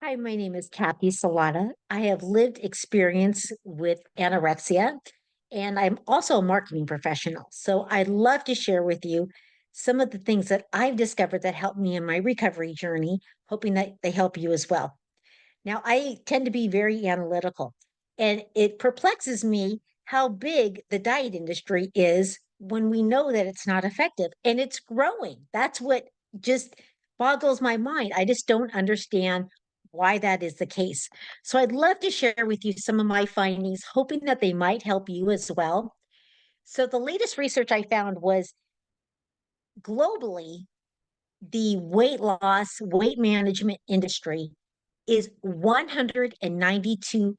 Hi, my name is Kathy Salata. I have lived experience with anorexia, and I'm also a marketing professional. So I'd love to share with you some of the things that I've discovered that helped me in my recovery journey, hoping that they help you as well. Now, I tend to be very analytical, and it perplexes me how big the diet industry is when we know that it's not effective and it's growing. That's what just boggles my mind. I just don't understand why that is the case. So, I'd love to share with you some of my findings, hoping that they might help you as well. So, the latest research I found was globally, the weight loss, weight management industry is 192.2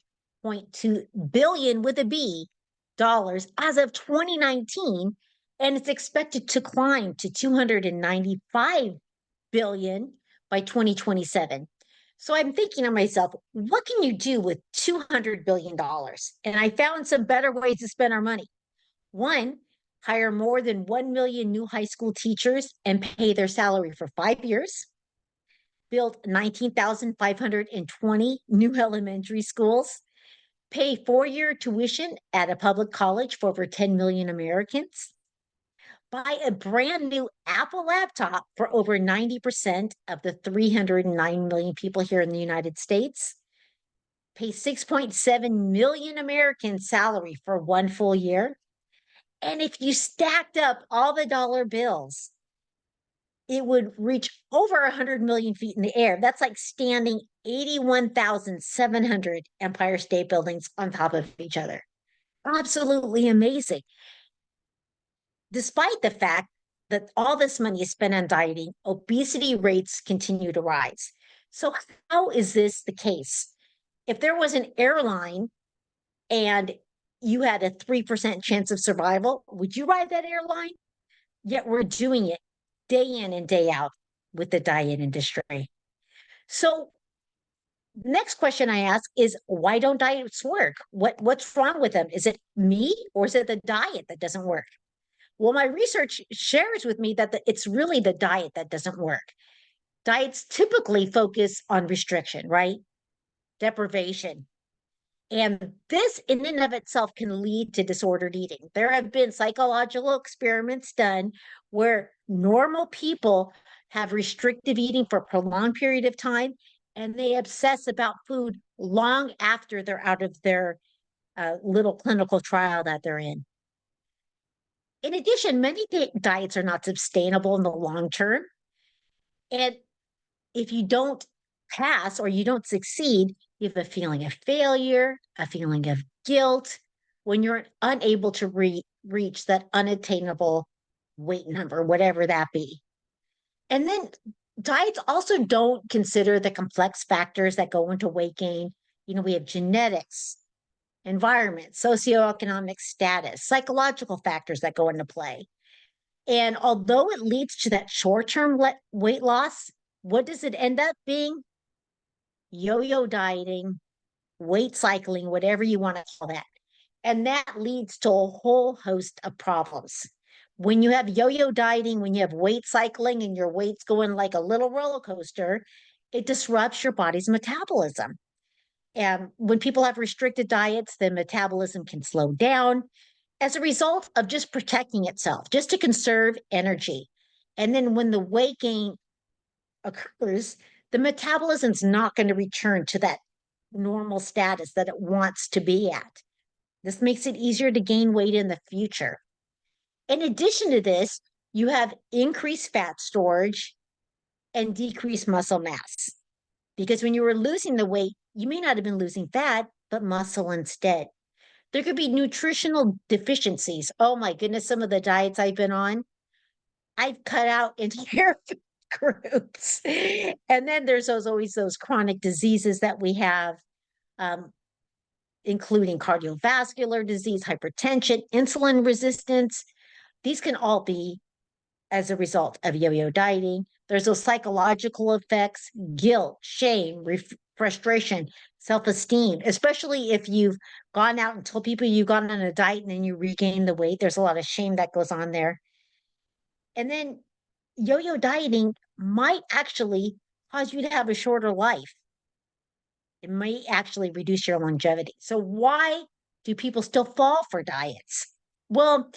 billion with a B dollars as of 2019, and it's expected to climb to 295 billion by 2027. So I'm thinking to myself, what can you do with $200 billion? And I found some better ways to spend our money. One, hire more than 1 million new high school teachers and pay their salary for 5 years, build 19,520 new elementary schools, pay 4-year tuition at a public college for over 10 million Americans, buy a brand new Apple laptop for over 90% of the 309 million people here in the United States, pay 6.7 million Americans salary for one full year. And if you stacked up all the dollar bills, it would reach over 100 million feet in the air. That's like standing 81,700 Empire State Buildings on top of each other. Absolutely amazing. Despite the fact that all this money is spent on dieting, obesity rates continue to rise. So, how is this the case? If there was an airline and you had a 3% chance of survival, would you ride that airline? Yet we're doing it day in and day out with the diet industry. So the next question I ask is, why don't diets work? What's wrong with them? Is it me or is it the diet that doesn't work? Well, my research shares with me that it's really the diet that doesn't work. Diets typically focus on restriction, right? Deprivation. And this in and of itself can lead to disordered eating. There have been psychological experiments done where normal people have restrictive eating for a prolonged period of time, and they obsess about food long after they're out of their little clinical trial that they're in. In addition, many diets are not sustainable in the long term. And if you don't pass or you don't succeed, you have a feeling of failure, a feeling of guilt when you're unable to reach that unattainable weight number, whatever that be. And then diets also don't consider the complex factors that go into weight gain. We have genetics, environment, socioeconomic status, psychological factors that go into play. And although it leads to that short term weight loss, what does it end up being? Yo yo dieting, weight cycling, whatever you want to call that. And that leads to a whole host of problems. When you have yo yo dieting, when you have weight cycling and your weight's going like a little roller coaster, it disrupts your body's metabolism. And when people have restricted diets, then metabolism can slow down as a result of just protecting itself, just to conserve energy. And then when the weight gain occurs, the metabolism's not going to return to that normal status that it wants to be at. This makes it easier to gain weight in the future. In addition to this, you have increased fat storage and decreased muscle mass. Because when you were losing the weight, you may not have been losing fat, but muscle instead. There could be nutritional deficiencies. Oh my goodness, some of the diets I've been on, I've cut out entire groups. And then there's always those chronic diseases that we have, um, including cardiovascular disease, hypertension, insulin resistance. These can all be as a result of yo yo dieting. There's those psychological effects, guilt, shame, frustration, self esteem, especially if you've gone out and told people you've gone on a diet and then you regain the weight. There's a lot of shame that goes on there. And then yo yo dieting might actually cause you to have a shorter life. It may actually reduce your longevity. So why do people still fall for diets? Well,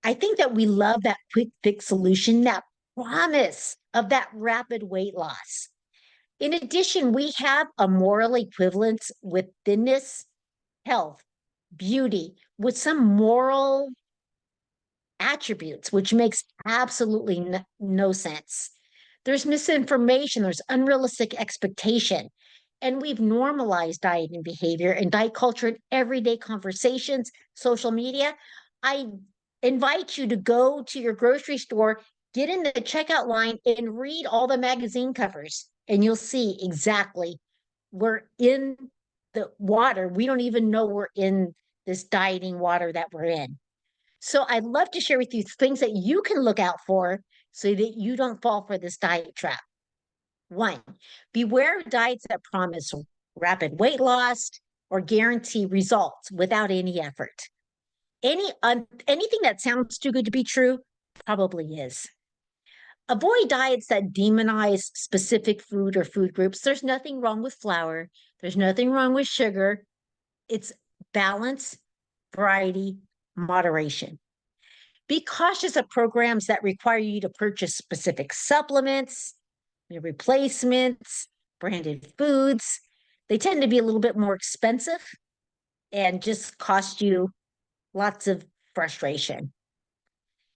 I think that we love that quick fix solution, that promise of that rapid weight loss. In addition, we have a moral equivalence with thinness, health, beauty, with some moral attributes, which makes absolutely no sense. There's misinformation, there's unrealistic expectation. And we've normalized dieting behavior and diet culture in everyday conversations, social media. I invite you to go to your grocery store, get in the checkout line, and read all the magazine covers, and you'll see exactly we're in the water. We don't even know we're in this dieting water that we're in. So I'd love to share with you things that you can look out for so that you don't fall for this diet trap. One, beware of diets that promise rapid weight loss or guarantee results without any effort. Anything that sounds too good to be true probably is. Avoid diets that demonize specific food or food groups. There's nothing wrong with flour. There's nothing wrong with sugar. It's balance, variety, moderation. Be cautious of programs that require you to purchase specific supplements, replacements, branded foods. They tend to be a little bit more expensive and just cost you lots of frustration.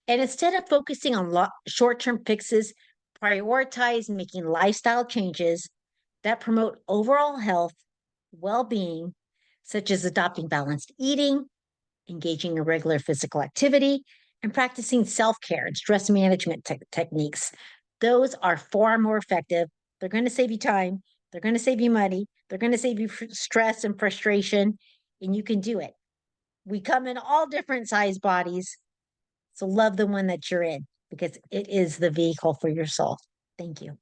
And instead of focusing on short-term fixes, prioritize making lifestyle changes that promote overall health, well-being, such as adopting balanced eating, engaging in regular physical activity, and practicing self-care and stress management techniques. Those are far more effective. They're going to save you time. They're going to save you money. They're going to save you stress and frustration, and you can do it. We come in all different size bodies. So love the one that you're in because it is the vehicle for your soul. Thank you.